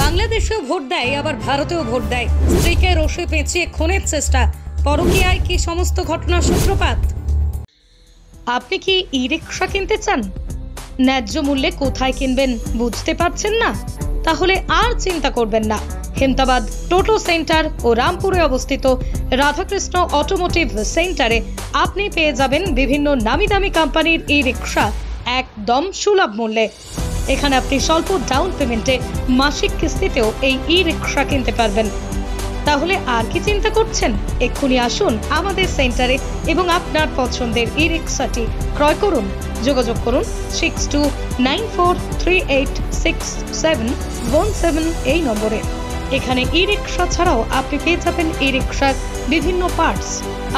বাংলাদেশেও ভোট দেয়, আবার ভারতেও ভোট দেয়। স্ত্রীকে রোষে পেঁচিয়ে খুনের চেষ্টা, পরকীয়ায় কি সমস্ত ঘটনার সূত্রপাত? আপনি কি ই রিক্সা কিনতে চান? ন্যায্য মূল্যে কোথায় কিনবেন বুঝতে পারছেন না? তাহলে আর চিন্তা করবেন না। হেমতাবাদ টোটো সেন্টার ও রামপুরে অবস্থিত রাধাকৃষ্ণ অটোমোটিভ সেন্টারে আপনি পেয়ে যাবেন বিভিন্ন নামি দামি কোম্পানির ই রিক্সা একদম সুলভ মূল্যে। এখানে আপনি স্বল্প ডাউন পেমেন্টে মাসিক কিস্তিতেও এই ই রিক্সা কিনতে পারবেন। তাহলে আর কি চিন্তা করছেন? এক্ষুনি আসুন আমাদের সেন্টারে এবং আপনার পছন্দের ই রিক্সাটি ক্রয় করুন। যোগাযোগ করুন 6294386717 এই নম্বরে। এখানে ই রিক্সা ছাড়াও আপনি পেয়ে যাবেন ই রিক্সার বিভিন্ন পার্টস।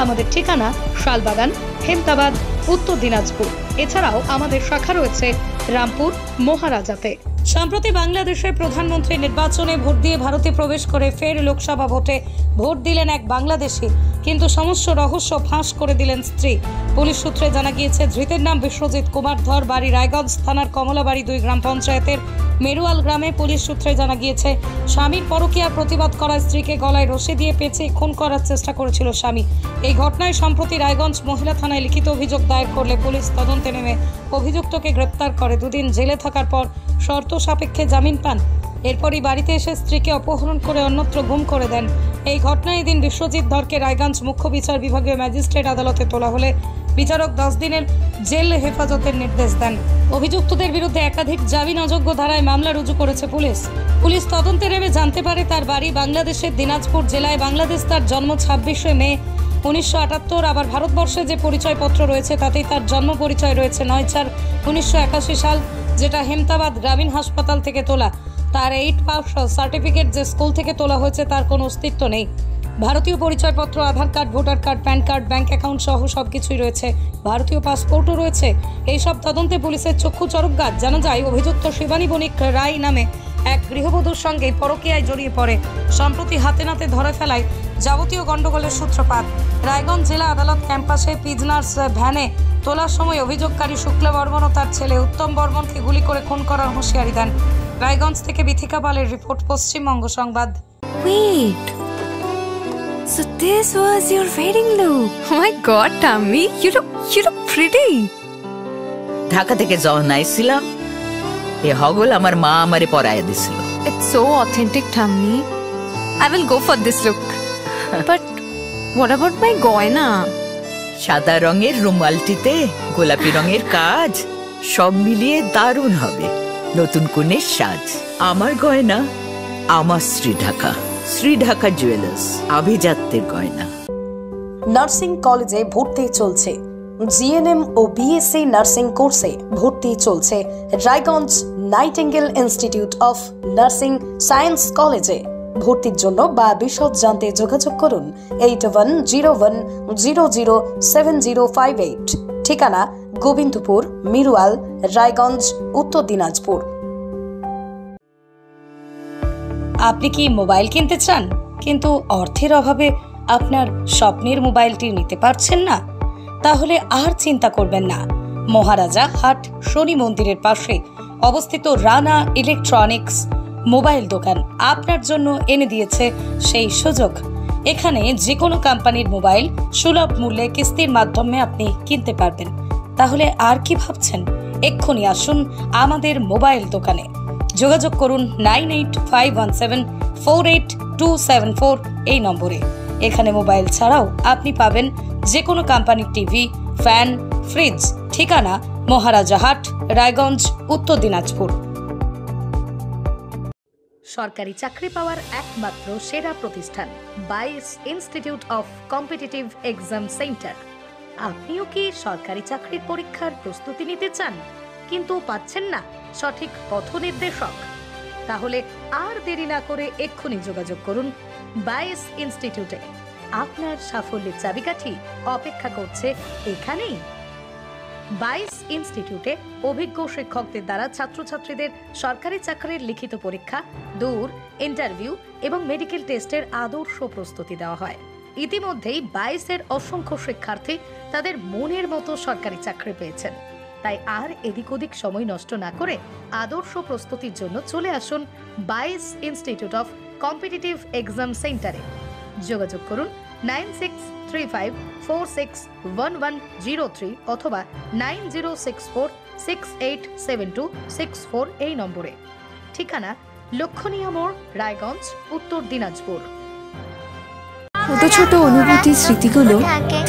আমাদের ঠিকানা শালবাগান, হেমতাবাদ, উত্তর দিনাজপুর। এছাড়াও আমাদের শাখা রয়েছে রামপুর, মহারাজাতে। সম্প্রতি বাংলাদেশের প্রধানমন্ত্রী নির্বাচনে ভোট দিয়ে ভারতে প্রবেশ করে ফের লোকসভা ভোটে ভোট দিলেন এক বাংলাদেশি, কিন্তু সমস্ত রহস্য ফাঁস করে দিলেন স্ত্রী। পুলিশ সূত্রে জানা গিয়েছে, ধৃতের নাম বিশ্বজিৎ কুমার ধর, বাড়ি রায়গঞ্জ থানার কমলাবাড়ি 2 গ্রাম পঞ্চায়েতের মেরুয়াল গ্রামে। পুলিশ সূত্রে জানা গিয়েছে, স্বামীর পরকীয়ার প্রতিবাদ করায় স্ত্রীকে গলায় রশি দিয়ে পেঁচিয়ে খুন করার চেষ্টা করেছিল স্বামী। এই ঘটনায় সম্প্রতি রায়গঞ্জ মহিলা থানায় লিখিত অভিযোগ দায়ের করলে পুলিশ তদন্তে নেমে অভিযুক্তকে গ্রেপ্তার করে। 2 দিন জেলে থাকার পর শর্ত সাপেক্ষে জামিন পান। এরপরই বাড়িতে এসে স্ত্রীকে অপহরণ করে অন্যত্র গুম করে দেন। এই ঘটনায় এদিন বিশ্বজিৎ ধরকে রায়গঞ্জ মুখ্য বিচার বিভাগীয় ম্যাজিস্ট্রেট আদালতে তোলা হলে বিচারক 10 দিনের জেল হেফাজতের নির্দেশ দেন। অভিযুক্তদের বিরুদ্ধে একাধিক জামিন অযোগ্য ধারায় মামলা রুজু করেছে পুলিশ তদন্তে নেমে জানতে পারে তার বাড়ি বাংলাদেশের দিনাজপুর জেলায়। বাংলাদেশ তার জন্ম 26শে মে 1978। আবার ভারতবর্ষে যে পরিচয়পত্র রয়েছে তাতেই তার জন্ম পরিচয় রয়েছে 9/4/1981 সাল, যেটা হেমতাবাদ গ্রামীণ হাসপাতাল থেকে তোলা। তার 8 পাস সার্টিফিকেট যে স্কুল থেকে তোলা হয়েছে তার কোনো অস্তিত্ব নেই। ভারতীয় পরিচয়পত্র, Aadhaar card, voter card, PAN card, bank account সহ সবকিছুই রয়েছে। ভারতীয় পাসপোর্টও রয়েছে। এইসব তদন্তে পুলিশের চক্ষু চরকগাছ। জানা যায়, অভিযুক্ত শিবানী বণিক রায় নামে এক গৃহবধূর সঙ্গে পরকীয়ায় জড়িয়ে পড়ে। সম্প্রতি হাতে নাতে ধরে ফেলায় যাবতীয় গন্ডগোলের সূত্রপাত। রায়গঞ্জ জেলা আদালত ক্যাম্পাসে পিজনার্স ভ্যানে তোলার সময় অভিযোগকারী শুক্লা বর্মন ও তার ছেলে উত্তম বর্মনকে গুলি করে খুন করার হুঁশিয়ারি দেন। রায়গঞ্জ থেকে বিথিকা পালের রিপোর্ট, পশ্চিমবঙ্গ সংবাদ। Wait, so this was your wedding look? Oh my God, Tammy, you look pretty. Dhaka থেকে যখন আইছিলাম, এ হগল আমার মা আমারে পরাইয়া দিছিল। It's so authentic, Tammy. I will go for this look. But what about my goina? সাদা রঙের রুমালটিতে গোলাপি রঙের কাজ, সব মিলিয়ে দারুণ হবে। নতুন কনের সাজ। আমার গয়না আমার শ্রী ঢাকা জুয়েলার্স, আভিজাত্যের গয়না। নার্সিং কলেজে ভর্তি চলছে। জিএনএম ও বিএসসি নার্সিং কোর্সে ভর্তি চলছে Raiganj nightingale institute of nursing science কলেজে। ভর্তির জন্য বা বিশদ জানতে যোগাযোগ করুন 8101007058। ঠিকানা গোবিন্দপুর, মিরুয়াল, রায়গঞ্জ, উত্তর দিনাজপুর। আপনি কি মোবাইল কিনতে চান, কিন্তু অর্থের অভাবে আপনার স্বপ্নের মোবাইলটি নিতে পারছেন না? তাহলে আর চিন্তা করবেন না। মহারাজা হাট শনি মন্দিরের পাশে অবস্থিত রানা ইলেকট্রনিক্স মোবাইল দোকান আপনার জন্য এনে দিয়েছে সেই সুযোগ। এখানে যে কোনো কোম্পানির মোবাইল সুলভ মূল্যে কিস্তির মাধ্যমে আপনি কিনতে পারবেন। তাহলে আর কি ভাবছেন? এক্ষুনি আসুন আমাদের মোবাইল দোকানে। যোগাযোগ করুন 9851748274 এই নম্বরে। এখানে মোবাইল ছাড়াও আপনি পাবেন যে কোনো কোম্পানির টিভি, ফ্যান, ফ্রিজ। ঠিকানা মহারাজা হাট, রায়গঞ্জ, উত্তর দিনাজপুর। সরকারি চাকরি পাওয়ার একমাত্র সেরা প্রতিষ্ঠান বাইস institute of competitive exam centre. আপনিও কি সরকারি চাকরির পরীক্ষার প্রস্তুতি নিতে চান, কিন্তু পাচ্ছেন না সঠিক পথ নির্দেশক? তাহলে আর দেরি না করে এক্ষুনি যোগাযোগ করুন বাইস ইনস্টিটিউটে। আপনার সাফল্যের চাবিকাঠি অপেক্ষা করছে এখানেই। বাইস ইনস্টিটিউটে অভিজ্ঞ শিক্ষকদের দ্বারা ছাত্রছাত্রীদের সরকারি চাকরির লিখিত পরীক্ষা, দূর ইন্টারভিউ এবং মেডিকেল টেস্টের আদর্শ প্রস্তুতি দেওয়া হয়। ইতিমধ্যেই 22-এর অসংখ্য শিক্ষার্থী তাদের মনের মতো সরকারি চাকরি পেয়েছেন। তাই আর এদিক ওদিক সময় নষ্ট না করে আদর্শ প্রস্তুতির জন্য চলে আসুন বাইস ইনস্টিটিউট অফ কম্পিটিটিভ এক্সাম সেন্টারে। যোগাযোগ করুন 9635461103 অথবা 9064687264 এই নম্বরে। ঠিকানা লক্ষণীয় মোড়, রায়গঞ্জ, উত্তর দিনাজপুর। ছোট ছোট অনুভূতি স্মৃতিগুলো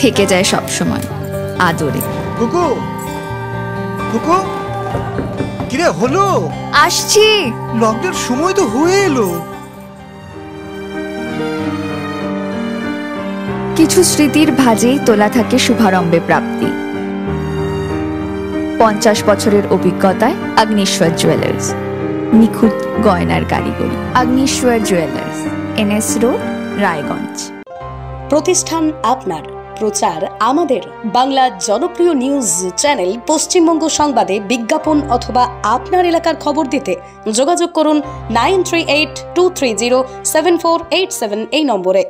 থেকে যায় সব সময় আদরে। কুকু কুকু কিরে হলো? আসছি। লকডাউন সময় তো হয়ে এলো। কিছু স্মৃতির ভাজেই তোলা থাকে শুভারম্ভে প্রাপ্তি। 50 বছরের অভিজ্ঞতায় আগ্নেশ্বর জুয়েলার্স, নিখুঁত গয়নার কারিগরি। Agneshwar jewellers, NS road, Raiganj. প্রতিষ্ঠান আপনার, প্রচার আমাদের। বাংলা জনপ্রিয় নিউজ চ্যানেল পশ্চিমবঙ্গ সংবাদে বিজ্ঞাপন অথবা আপনার এলাকার খবর দিতে যোগাযোগ করুন 9382307487 এই নম্বরে।